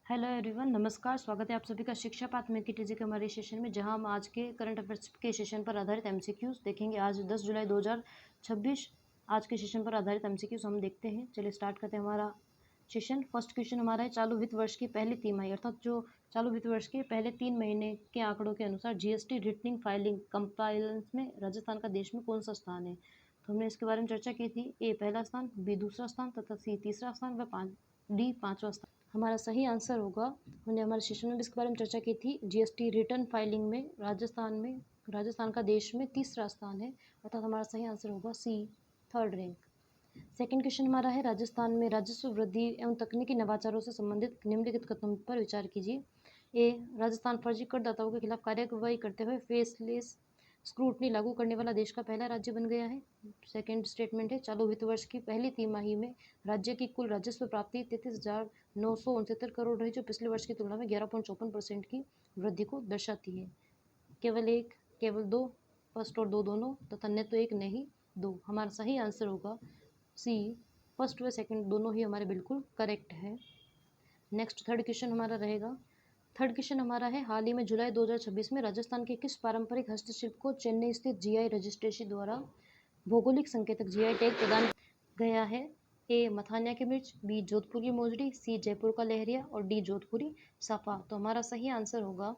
Hello everyone, नमस्कार। स्वागत है आप सभी का शिक्षा पाठ में की टीजी के हमारे सेशन में, जहां हम आज के करंट अफेयर्स के सेशन पर आधारित एमसीक्यूज देखेंगे। आज 10 जुलाई 2026 आज के सेशन पर आधारित एमसीक्यूज हम देखते हैं। चलिए स्टार्ट करते हैं हमारा सेशन। फर्स्ट क्वेश्चन हमारा है, चालू वित्त वर्ष की पहली तिमाही अर्थात जो चालू वित्त वर्ष के पहले 3 महीने के आंकड़ों के अनुसार जीएसटी रिटर्निंग फाइलिंग कंप्लायंस में राजस्थान का देश में कौन सा स्थान है। तो हमने इसके बारे में चर्चा की थी। ए पहला स्थान, बी दूसरा स्थान तथा सी तीसरा स्थान व डी पांचवा स्थान। हमारा सही आंसर होगा, हमने हमारे सेशन में भी इसके बारे में चर्चा की थी, जीएसटी रिटर्न फाइलिंग में राजस्थान का देश में तीसरा स्थान है, अर्थात हमारा सही आंसर होगा सी, थर्ड रैंक। सेकंड क्वेश्चन हमारा है, राजस्थान में राजस्व वृद्धि एवं तकनीकी नवाचारों से संबंधित निम्नलिखित कदमों पर विचार कीजिए। ए राजस्थान फर्जी करदाताओं के खिलाफ कार्रवाई करते हुए फेसलेस स्क्रूटनी लागू करने वाला देश का पहला राज्य बन गया है। सेकंड स्टेटमेंट है, चालू वित्त वर्ष की पहली तिमाही में राज्य की कुल राजस्व प्राप्ति 33,969 करोड़ रही, जो पिछले वर्ष की तुलना में 11.54% की वृद्धि को दर्शाती है। केवल एक, केवल दो, फर्स्ट और दो दोनों तथा न तो एक न ही दो। हमारा सही आंसर होगा सी, फर्स्ट व सेकंड दोनों ही हमारे बिल्कुल करेक्ट है। नेक्स्ट थर्ड क्वेश्चन हमारा रहेगा, थर्ड क्वेश्चन हमारा है, हाल ही में जुलाई 2026 में राजस्थान के किस पारंपरिक हस्तशिल्प को चेन्नई स्थित जीआई रजिस्ट्रेशन द्वारा भौगोलिक संकेतक जीआई टैग प्रदान गया है। ए मथानिया की मिर्च, बी जोधपुर की मोजड़ी, सी जयपुर का लहरिया और डी जोधपुरी साफा। तो हमारा सही आंसर होगा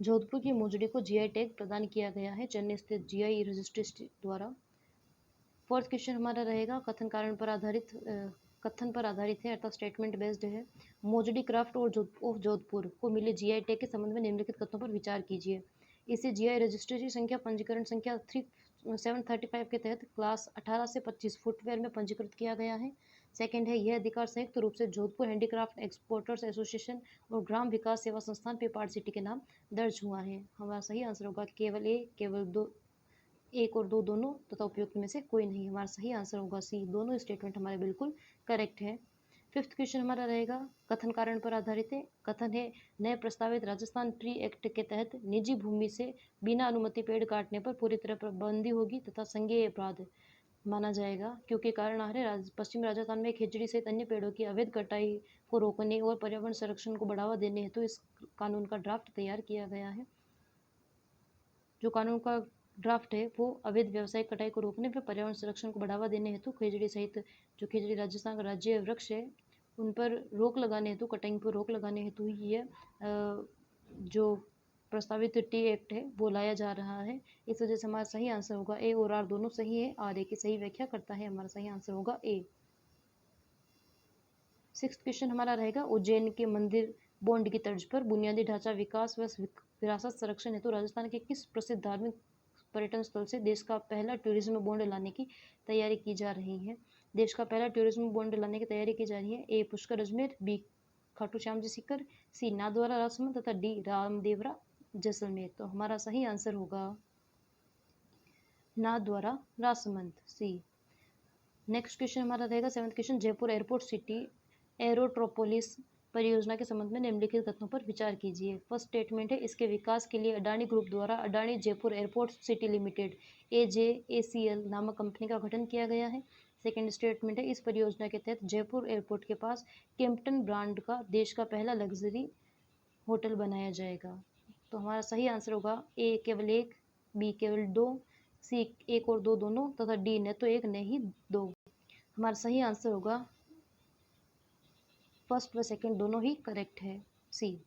जोधपुर की मोजड़ी को जीआई टैग प्रदान किया गया है चेन्नई स्थित जीआई रजिस्ट्रेशन द्वारा। फोर्थ क्वेश्चन हमारा रहेगा, कथन पर आधारित है अर्थात स्टेटमेंट बेस्ड है। मोजड़ी क्राफ्ट और ऑफ जोधपुर को मिले जीआई टैग के संबंध में निम्नलिखित कथनों पर विचार कीजिए। इसे जीआई रजिस्ट्रेशन संख्या पंजीकरण संख्या 735 के तहत क्लास 18 से 25 फुटवेयर में पंजीकृत किया गया है। सेकंड है, यह अधिकार संयुक्त रूप से जोधपुर हैंडीक्राफ्ट एक्सपोर्टर्स एसोसिएशन और ग्राम विकास सेवा संस्थान पेपाड़ सिटी के नाम दर्ज हुआ है। हमारा सही आंसर होगा केवल ए, केवल दो, एक और दो दोनों तथा उपयुक्त में से कोई नहीं। हमारा सही आंसर होगा सी, दोनों स्टेटमेंट हमारे बिल्कुल करेक्ट है। फिफ्थ क्वेश्चन हमारा रहेगा, कथन कारण पर आधारित है। कथन है, नए प्रस्तावित राजस्थान ट्री एक्ट के तहत निजी भूमि से बिना अनुमति पेड़ काटने पर पूरी तरह पाबंदी होगी तथा संज्ञेय अपराध माना जाएगा, क्योंकि कारण आ रहे पश्चिमी राजस्थान में खेजड़ी सहित अन्य पेड़ों की अवैध कटाई को रोकने और पर्यावरण संरक्षण को बढ़ावा देने हेतु इस कानून का ड्राफ्ट तैयार किया गया है। जो कानून का ड्राफ्ट है वो अवैध व्यावसायिक कटाई को रोकने पर पर्यावरण संरक्षण को बढ़ावा देने हेतु खेजड़ी सहित जो खेजड़ी राजस्थान का राज्य वृक्ष है उन पर रोक लगाने हेतु, कटाई पर रोक लगाने हेतु ही ये जो प्रस्तावित टी एक्ट है वो लाया जा रहा है। इस वजह से हमारा सही आंसर होगा ए और आर दोनों सही है। आर ए की सही व्याख्या करता है, हमारा सही आंसर होगा ए। सिक्स्थ क्वेश्चन हमारा रहेगा, उज्जैन के मंदिर बॉन्ड की तर्ज पर बुनियादी ढांचा विकास व विरासत संरक्षण हेतु राजस्थान के किस प्रसिद्ध धार्मिक पर्यटन स्थल से देश का पहला टूरिज्म बॉन्ड लाने की तैयारी की जा रही है। देश का पहला टूरिज्म बॉन्ड लाने की तैयारी की जा रही है। ए पुष्कर अजमेर, बी खाटू श्याम जी सीकर, सी नाथद्वारा राजसमंद तथा डी रामदेवरा जैसलमेर। तो हमारा सही आंसर होगा नाथद्वारा राजसमंद, सी। नेक्स्ट क्वेश्चन हमारा रहेगा seventh question, Jaipur airport city aerotropolis परियोजना के संबंध में निम्नलिखित तथ्यों पर विचार कीजिए। फर्स्ट स्टेटमेंट है, इसके विकास के लिए अडानी ग्रुप द्वारा Adani Jaipur airport city limited AJACL नामक कंपनी का गठन किया गया है। सेकंड स्टेटमेंट है, इस परियोजना के तहत जयपुर एयरपोर्ट के पास किम्पटन ब्रांड का देश का पहला लग्जरी होटल बनाया जाएगा। तो हमारा सही आंसर होगा ए केवल एक, बी केवल दो, सी एक और दो दोनों तथा डी न तो एक न ही दो। हमारा सही आंसर होगा फर्स्ट व सेकंड दोनों ही करेक्ट है, सी।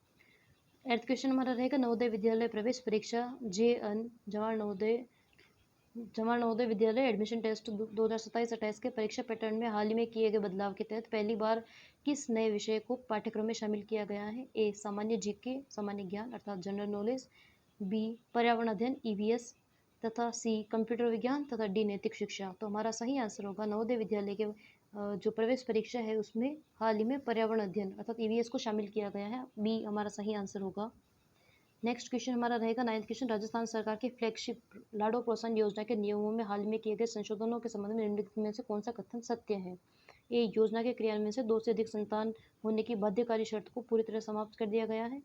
एर्थ क्वेश्चन हमारा रहेगा, नवोदय विद्यालय प्रवेश परीक्षा JN Jawahar Navodaya Vidyalaya admission test 2027-28 के परीक्षा पैटर्न में हाल ही में किए गए बदलाव के तहत पहली बार किस नए विषय को पाठ्यक्रम में शामिल किया गया है। ए सामान्य जीके सामान्य ज्ञान अर्थात जनरल नॉलेज, बी पर्यावरण अध्ययन EVS तथा सी कंप्यूटर विज्ञान तथा डी नैतिक शिक्षा। तो हमारा सही आंसर होगा नवोदय विद्यालय के जो प्रवेश परीक्षा है उसमें हाल ही में पर्यावरण अध्ययन अर्थात EVS को शामिल किया गया है। बी हमारा सही आंसर होगा। नेक्स्ट क्वेश्चन हमारा रहेगा नाइन्थ क्वेश्चन, राजस्थान सरकार की फ्लैगशिप लाडो प्रोत्साहन योजना के नियमों में हाल में किए गए संशोधनों के संबंध में निम्नलिखित में से कौन सा कथन सत्य है। ए योजना के क्रियान्वयन से 2 से अधिक संतान होने की बाध्यकारी शर्त को पूरी तरह समाप्त कर दिया गया है।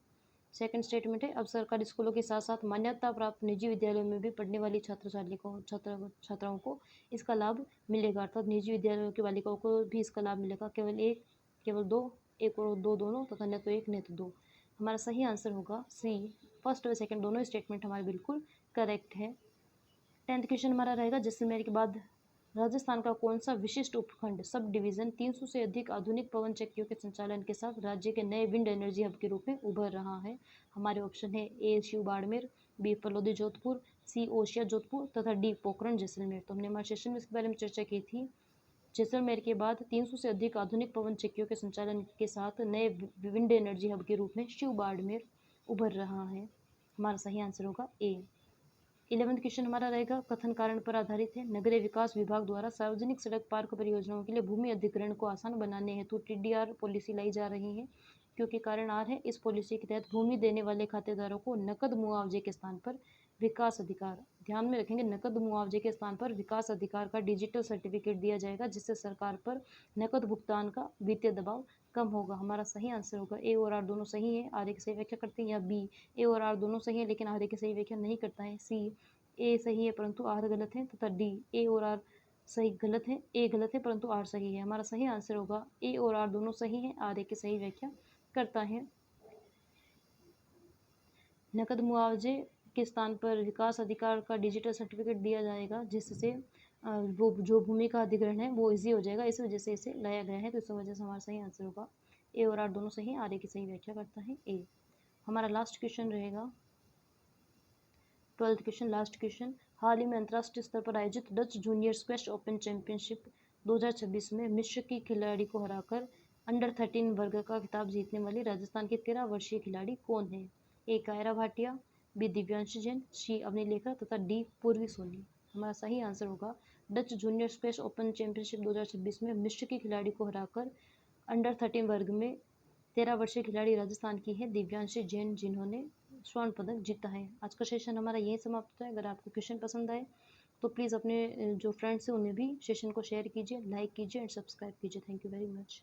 सेकंड स्टेटमेंट है, अब सरकारी स्कूलों के साथ साथ मान्यता प्राप्त निजी विद्यालयों में भी पढ़ने वाली छात्राओं को इसका लाभ मिलेगा अर्थात निजी विद्यालयों की बालिकाओं को भी इसका लाभ मिलेगा। केवल एक, केवल दो, 1 और 2 दोनों तथा न तो 1 न तो 2। हमारा सही आंसर होगा सी, फर्स्ट और सेकंड दोनों स्टेटमेंट हमारे बिल्कुल करेक्ट है। 10th क्वेश्चन हमारा रहेगा जैसलमेर के बाद राजस्थान का कौन सा विशिष्ट उपखंड सब डिवीजन 300 से अधिक आधुनिक पवन चक्कियों के संचालन के साथ राज्य के नए विंड एनर्जी हब के रूप में उभर रहा है। हमारे ऑप्शन है ए शिव बाड़मेर, बी फलोदी जोधपुर, सी ओशिया जोधपुर तथा डी पोखरण जैसलमेर। तो हमने हमारे सेशन में इसके बारे में चर्चा की थी। जैसलमेर के बाद 300 से अधिक आधुनिक पवन चक्कियों के संचालन के साथ नए विंड एनर्जी हब के रूप में शिव बाड़मेर उभर रहा है। हमारा सही आंसर होगा ए। 11th क्वेश्चन हमारा रहेगा कथन कारण पर आधारित है। नगरीय विकास विभाग द्वारा सार्वजनिक सड़क पार्क परियोजनाओं के लिए भूमि अधिग्रहण को आसान बनाने हेतु TDR पॉलिसी लाई जा रही है, क्योंकि कारण आर है इस पॉलिसी के तहत भूमि देने वाले खातेदारों को नकद मुआवजे के स्थान पर विकास अधिकार, ध्यान में रखेंगे, नकद मुआवजे के स्थान पर विकास अधिकार का डिजिटल सर्टिफिकेट दिया जाएगा, जिससे सरकार पर नकद भुगतान का वित्तीय दबाव कम होगा। हमारा सही आंसर होगा ए और आर दोनों सही है, आर की सही व्याख्या करते हैं, या बी ए और आर दोनों सही है लेकिन आर की सही व्याख्या नहीं करता है, सी ए सही है परंतु आर गलत है, तथा डी ए और आर सही गलत है, ए गलत है परंतु आर सही है। हमारा सही आंसर होगा ए और आर दोनों सही है, आर की सही व्याख्या करता है। नकद मुआवजे के स्थान पर विकास अधिकार का डिजिटल सर्टिफिकेट दिया जाएगा, जिससे वो जो भूमि का अधिग्रहण है वो इजी हो जाएगा, इस वजह से इसे लाया गया है। तो इस वजह से हमारा सही आंसर होगा ए और आर दोनों सही, आर की सही व्याख्या करता है ए। हमारा लास्ट क्वेश्चन रहेगा 12th क्वेश्चन, लास्ट क्वेश्चन। हाल ही में अंतर्राष्ट्रीय स्तर पर आयोजित Dutch junior squash open championship 2026 में मिश्र की खिलाड़ी को हराकर अंडर 13 वर्ग का खिताब जीतने वाली राजस्थान की 13 वर्षीय खिलाड़ी कौन है? ए कायरा भाटिया, बी दिव्यांश जैन, सी अवनी लेखा तथा डी पूर्वी सोनी। हमारा सही आंसर होगा Dutch junior squash open championship 2026 में मिश्र की खिलाड़ी को हराकर अंडर 13 वर्ग में 13 वर्षीय खिलाड़ी राजस्थान की है दिव्यांशी जैन, जिन्होंने स्वर्ण पदक जीता है। आज का सेशन हमारा यही समाप्त होता है। अगर आपको क्वेश्चन पसंद आए तो प्लीज़ अपने जो फ्रेंड्स हैं उन्हें भी सेशन को शेयर कीजिए, लाइक कीजिए एंड सब्सक्राइब कीजिए। Thank you very much.